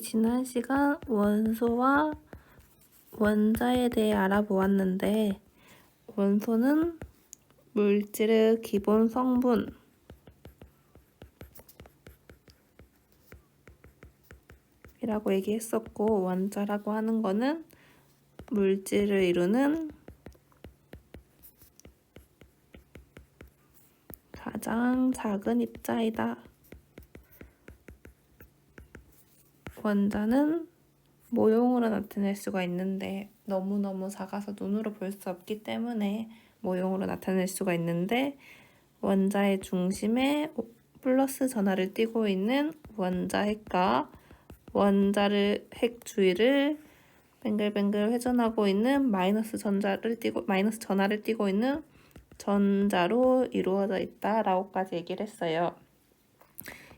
지난 시간 원소와 원자에 대해 알아보았는데, 원소는 물질의 기본 성분, 이라고 얘기했었고, 원자라고 하는 거는 물질을 이루는 가장 작은 입자이다. 원자는 모형으로 나타낼 수가 있는데 너무너무 작아서 눈으로 볼 수 없기 때문에 모형으로 나타낼 수가 있는데, 원자의 중심에 플러스 전하를 띠고 있는 원자 핵과 원자를 핵 주위를 뱅글뱅글 회전하고 있는 마이너스 전하를 띠고 있는 전자로 이루어져 있다라고까지 얘기를 했어요.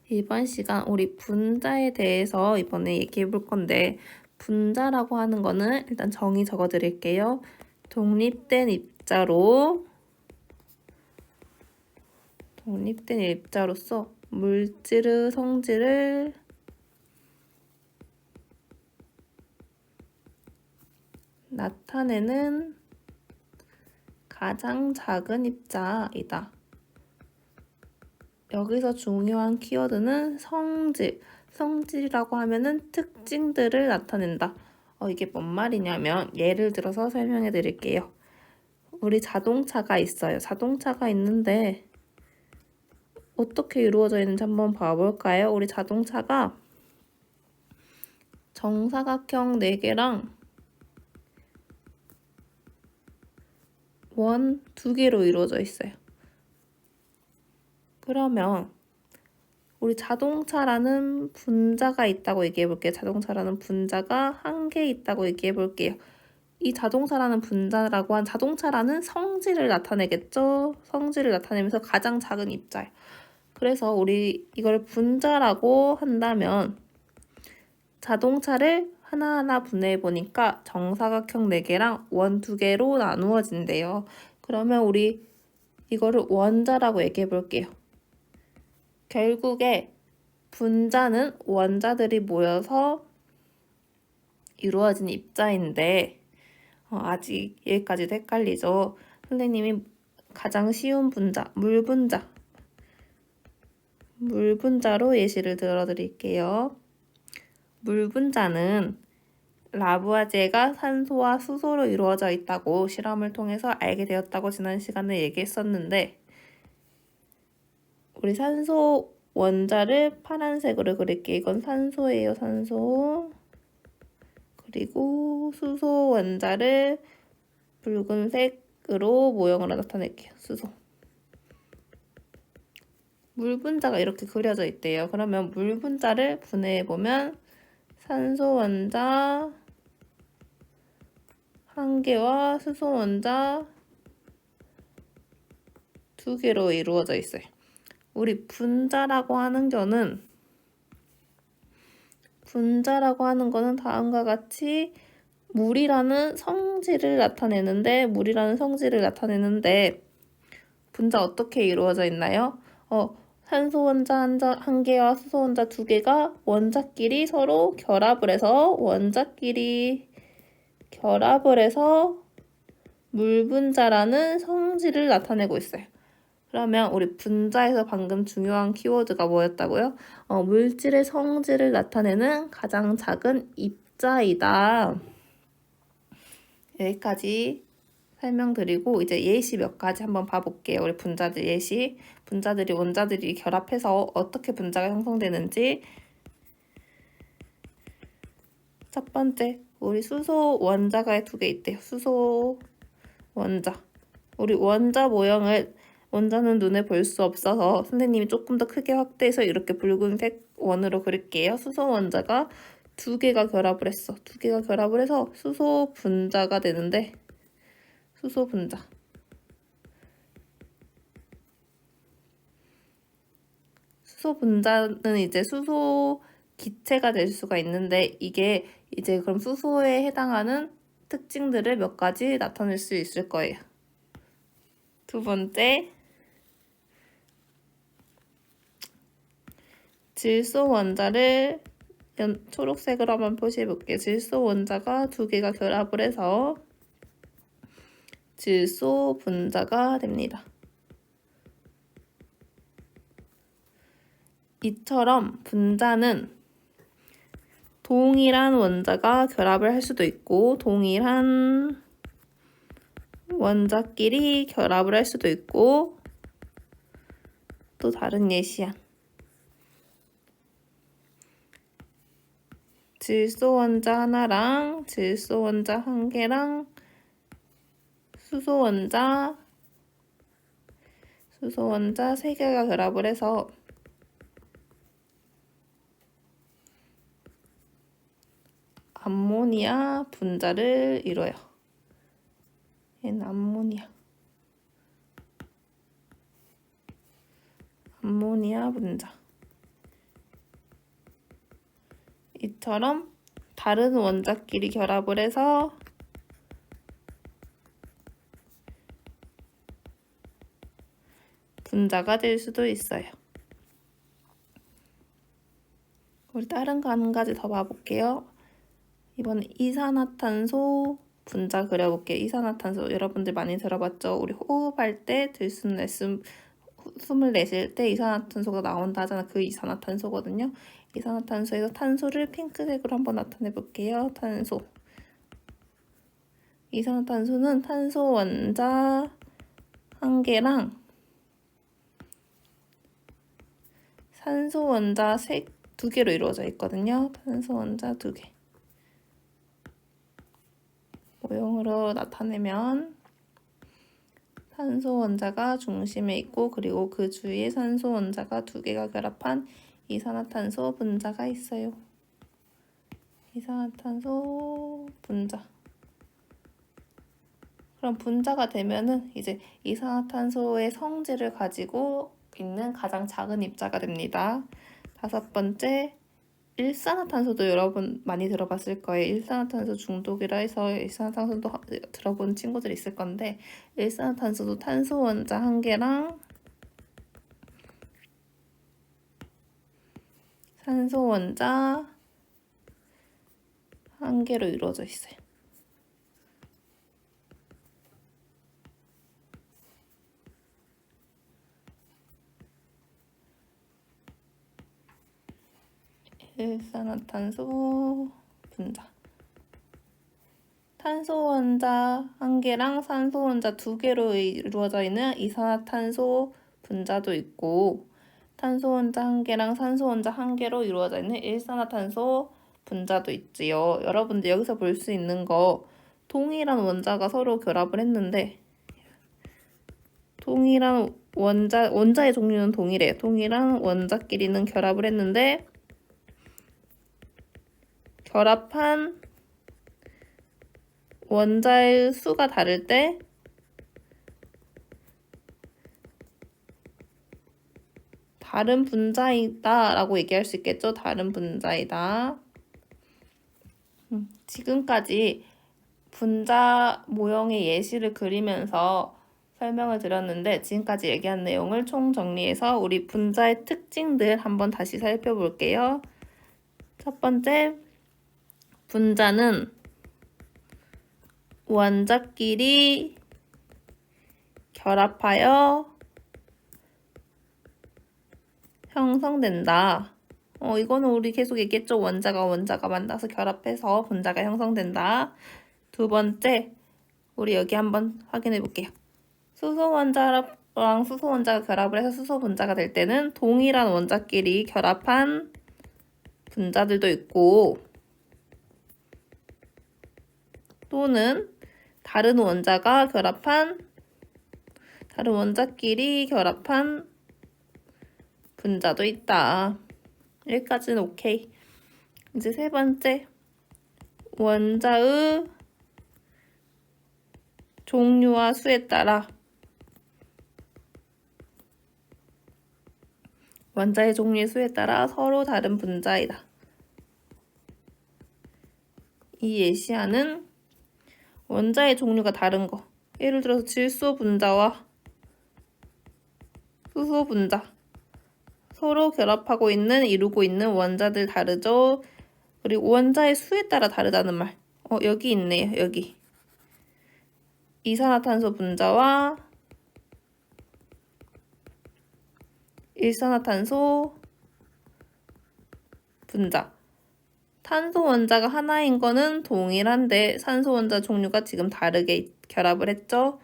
이번 시간 우리 분자에 대해서 이번에 얘기해 볼 건데, 분자라고 하는 거는 일단 정의 적어 드릴게요. 독립된 입자로서 물질의 성질을 나타내는 가장 작은 입자이다. 여기서 중요한 키워드는 성질. 성질이라고 하면은 특징들을 나타낸다. 이게 뭔 말이냐면, 예를 들어서 설명해 드릴게요. 우리 자동차가 있어요. 자동차가 있는데 어떻게 이루어져 있는지 한번 봐볼까요? 우리 자동차가 정사각형 4개랑 원 2개로 이루어져 있어요. 그러면 우리 자동차라는 분자가 있다고 얘기해 볼게요. 자동차라는 분자가 1개 있다고 얘기해 볼게요. 이 자동차라는 분자라고 한 자동차라는 성질을 나타내겠죠. 성질을 나타내면서 가장 작은 입자예요. 그래서 우리 이걸 분자라고 한다면 자동차를 하나하나 분해해 보니까 정사각형 4개랑 원 2개로 나누어진대요. 그러면 우리 이거를 원자라고 얘기해 볼게요. 결국에 분자는 원자들이 모여서 이루어진 입자인데, 아직 여기까지도 헷갈리죠? 선생님이 가장 쉬운 분자, 물분자로 예시를 들어드릴게요. 물분자는 라부아제가 산소와 수소로 이루어져 있다고 실험을 통해서 알게 되었다고 지난 시간에 얘기했었는데, 우리 산소 원자를 파란색으로 그릴게요. 이건 산소예요, 산소. 그리고 수소 원자를 붉은색으로 모형으로 나타낼게요, 수소. 물분자가 이렇게 그려져 있대요. 그러면 물분자를 분해해보면 산소 원자 1개와 수소 원자 2개로 이루어져 있어요. 우리 분자라고 하는 거는 다음과 같이 물이라는 성질을 나타내는데, 분자 어떻게 이루어져 있나요? 산소 원자 1개와 수소 원자 2개가 원자끼리 서로 결합을 해서 물분자라는 성질을 나타내고 있어요. 그러면 우리 분자에서 방금 중요한 키워드가 뭐였다고요? 물질의 성질을 나타내는 가장 작은 입자이다. 여기까지 설명드리고 이제 예시 몇 가지 한번 봐볼게요. 우리 분자들 예시. 원자들이 결합해서 어떻게 분자가 형성되는지. 첫 번째, 우리 수소 원자가 2개 있대요. 수소 원자. 우리 원자 모형을, 원자는 눈에 볼 수 없어서 선생님이 조금 더 크게 확대해서 이렇게 붉은색 원으로 그릴게요. 수소 원자가 2개가 결합을 했어. 2개가 결합을 해서 수소 분자가 되는데, 수소 분자는 이제 수소 기체가 될 수가 있는데, 이게 이제 그럼 수소에 해당하는 특징들을 몇 가지 나타낼 수 있을 거예요. 두 번째, 질소 원자를 초록색으로 한번 표시해볼게요. 질소 원자가 두 개가 결합을 해서 질소 분자가 됩니다. 이처럼 분자는 동일한 원자가 결합을 할 수도 있고 동일한 원자끼리 결합을 할 수도 있고 또 다른 예시야. 질소 원자 하나랑 질소 원자 한 개랑 수소 원자 세 개가 결합을 해서 암모니아 분자를 이뤄요. 얘는 암모니아 분자. 이처럼 다른 원자끼리 결합을 해서 분자가 될 수도 있어요. 우리 다른 거 한 가지 더 봐볼게요. 이번에 이산화탄소 분자 그려볼게요. 이산화탄소 여러분들 많이 들어봤죠? 우리 호흡할 때 숨을 내쉴 때 이산화탄소가 나온다 하잖아. 그 이산화탄소거든요. 이산화탄소에서 탄소를 핑크색으로 한번 나타내 볼게요. 탄소. 이산화탄소는 탄소 원자 한 개랑 산소 원자 두 개로 이루어져 있거든요. 탄소 원자 두 개. 모형으로 나타내면 탄소 원자가 중심에 있고 그리고 그 주위에 산소 원자가 두 개가 결합한 이산화탄소 분자가 있어요. 이산화탄소 분자. 그럼 분자가 되면은 이제 이산화탄소의 성질을 가지고 있는 가장 작은 입자가 됩니다. 다섯 번째, 일산화탄소도 여러분 많이 들어봤을 거예요. 일산화탄소 중독이라 해서 일산화탄소도 들어본 친구들 있을 건데 일산화탄소도 탄소 원자 한 개랑 산소 원자 한 개로 이루어져 있어요. 일산화탄소 분자. 탄소 원자 한 개랑 산소 원자 두 개로 이루어져 있는 이산화탄소 분자도 있고 탄소 원자 한 개랑 산소 원자 한 개로 이루어져 있는 일산화탄소 분자도 있지요. 여러분들 여기서 볼 수 있는 거 동일한 원자가 서로 결합을 했는데 동일한 원자의 종류는 동일해요. 동일한 원자끼리는 결합을 했는데 결합한 원자의 수가 다를 때 다른 분자이다 라고 얘기할 수 있겠죠? 다른 분자이다. 지금까지 분자 모형의 예시를 그리면서 설명을 드렸는데 지금까지 얘기한 내용을 총정리해서 우리 분자의 특징들 한번 다시 살펴볼게요. 첫 번째, 분자는 원자끼리 결합하여 형성된다. 이거는 우리 계속 얘기했죠. 원자가 만나서 결합해서 분자가 형성된다. 두 번째, 우리 여기 한번 확인해 볼게요. 수소 원자랑 수소 원자가 결합을 해서 수소 분자가 될 때는 동일한 원자끼리 결합한 분자들도 있고 또는 다른 원자끼리 결합한 분자도 있다. 여기까지는 오케이. 이제 세 번째, 원자의 종류와 수에 따라 원자의 종류의 수에 따라 서로 다른 분자이다. 이 예시하는 원자의 종류가 다른 거. 예를 들어서 질소 분자와 수소 분자. 서로 결합하고 이루고 있는 원자들 다르죠? 그리고 원자의 수에 따라 다르다는 말. 여기 있네요. 여기. 이산화탄소 분자와 일산화탄소 분자. 탄소 원자가 하나인 거는 동일한데 산소 원자 종류가 지금 다르게 결합을 했죠.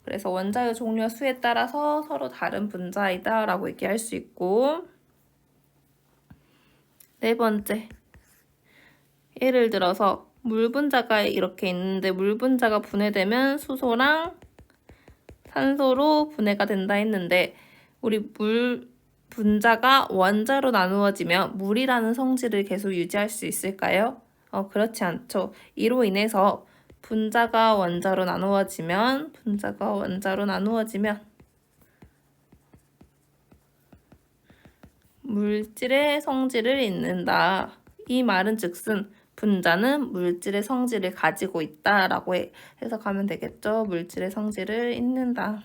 그래서 원자의 종류와 수에 따라서 서로 다른 분자이다 라고 얘기할 수 있고, 네 번째, 예를 들어서 물 분자가 이렇게 있는데 물 분자가 분해되면 수소랑 산소로 분해가 된다 했는데, 우리 물 분자가 원자로 나누어지면 물이라는 성질을 계속 유지할 수 있을까요? 그렇지 않죠. 이로 인해서 분자가 원자로 나누어지면 물질의 성질을 잃는다. 이 말은 즉슨 분자는 물질의 성질을 가지고 있다라고 해석하면 되겠죠. 물질의 성질을 잃는다.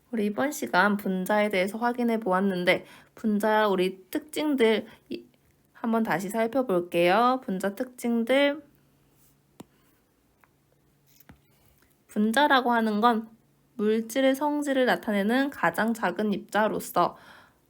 우리 이번 시간 분자에 대해서 확인해 보았는데 분자 우리 특징들 한번 다시 살펴볼게요. 분자 특징들. 분자라고 하는 건 물질의 성질을 나타내는 가장 작은 입자로서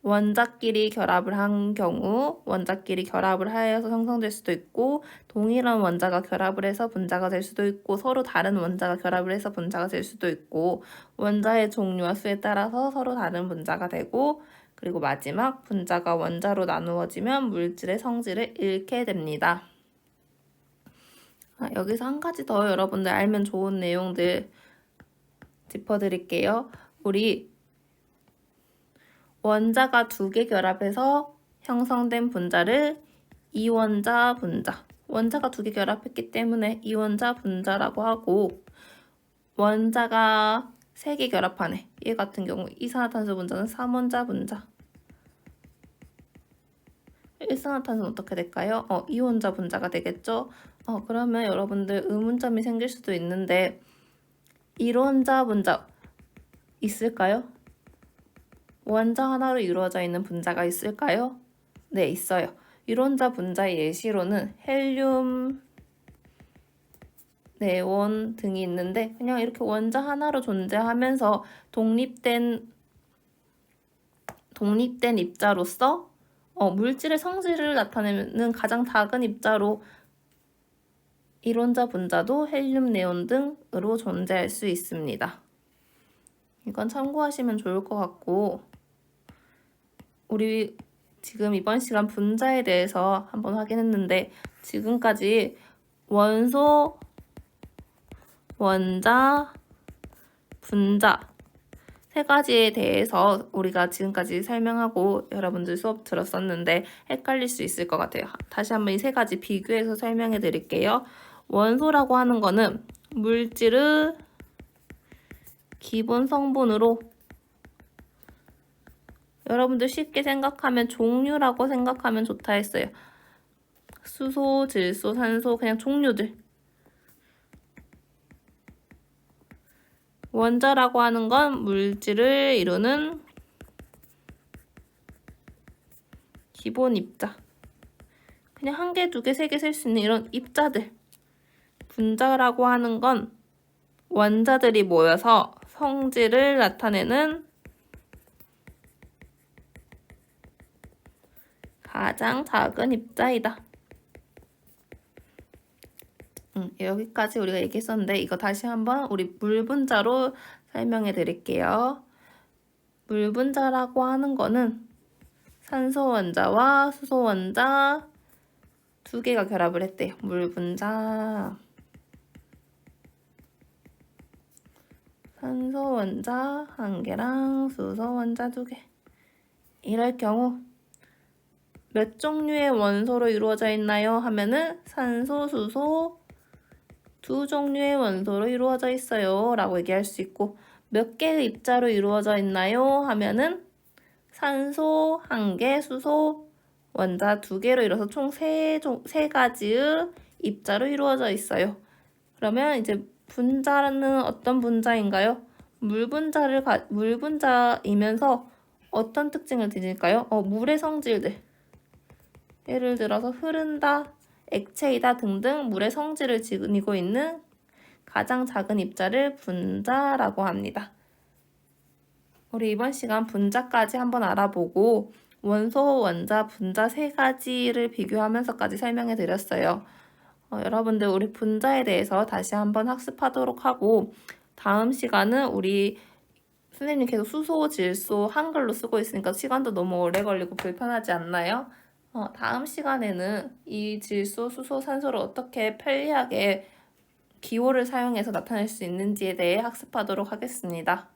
원자끼리 결합을 한 경우 원자끼리 결합을 하여서 형성될 수도 있고 동일한 원자가 결합을 해서 분자가 될 수도 있고 서로 다른 원자가 결합을 해서 분자가 될 수도 있고 원자의 종류와 수에 따라서 서로 다른 분자가 되고 그리고 마지막 분자가 원자로 나누어지면 물질의 성질을 잃게 됩니다. 여기서 한 가지 더 여러분들 알면 좋은 내용들 짚어드릴게요. 우리 원자가 2개 결합해서 형성된 분자를 이원자 분자. 원자가 2개 결합했기 때문에 이원자 분자라고 하고 원자가 3개 결합하네. 얘 같은 경우 이산화탄소 분자는 3원자 분자. 일산화탄소는 어떻게 될까요? 이원자 분자가 되겠죠? 그러면 여러분들 의문점이 생길 수도 있는데 1원자 분자 있을까요? 원자 하나로 이루어져 있는 분자가 있을까요? 네, 있어요. 1원자 분자의 예시로는 헬륨, 네온 등이 있는데 그냥 이렇게 원자 하나로 존재하면서 독립된 입자로서 물질의 성질을 나타내는 가장 작은 입자로 1원자 분자도 헬륨, 네온 등으로 존재할 수 있습니다. 이건 참고하시면 좋을 것 같고 우리 지금 이번 시간 분자에 대해서 한번 확인했는데 지금까지 원소, 원자, 분자 3가지에 대해서 우리가 지금까지 설명하고 여러분들 수업 들었었는데 헷갈릴 수 있을 것 같아요. 다시 한번 이 3가지 비교해서 설명해 드릴게요. 원소라고 하는 거는 물질의 기본 성분으로 여러분들 쉽게 생각하면 종류라고 생각하면 좋다 했어요. 수소, 질소, 산소 그냥 종류들. 원자라고 하는 건 물질을 이루는 기본 입자. 그냥 1개, 2개, 3개 셀 수 있는 이런 입자들. 분자라고 하는 건 원자들이 모여서 성질을 나타내는 가장 작은 입자이다. 여기까지 우리가 얘기했었는데 이거 다시 한번 우리 물 분자로 설명해 드릴게요. 물 분자라고 하는 거는 산소 원자와 수소 원자 2개가 결합을 했대요. 물 분자. 산소 원자 1개랑 수소 원자 2개. 이럴 경우 몇 종류의 원소로 이루어져 있나요? 하면은 산소, 수소 2 종류의 원소로 이루어져 있어요 라고 얘기할 수 있고 몇 개의 입자로 이루어져 있나요? 하면은 산소 1개, 수소 원자 2개로 이뤄서 총 3가지의 입자로 이루어져 있어요. 그러면 이제 분자는 어떤 분자인가요? 물 분자이면서 어떤 특징을 지닐까요? 물의 성질들. 예를 들어서 흐른다, 액체이다 등등 물의 성질을 지니고 있는 가장 작은 입자를 분자라고 합니다. 우리 이번 시간 분자까지 한번 알아보고 원소, 원자, 분자 세 가지를 비교하면서까지 설명해 드렸어요. 여러분들 우리 분자에 대해서 다시 한번 학습하도록 하고 다음 시간은 우리 선생님 계속 수소, 질소 한글로 쓰고 있으니까 시간도 너무 오래 걸리고 불편하지 않나요? 다음 시간에는 이 질소, 수소, 산소를 어떻게 편리하게 기호를 사용해서 나타낼 수 있는지에 대해 학습하도록 하겠습니다.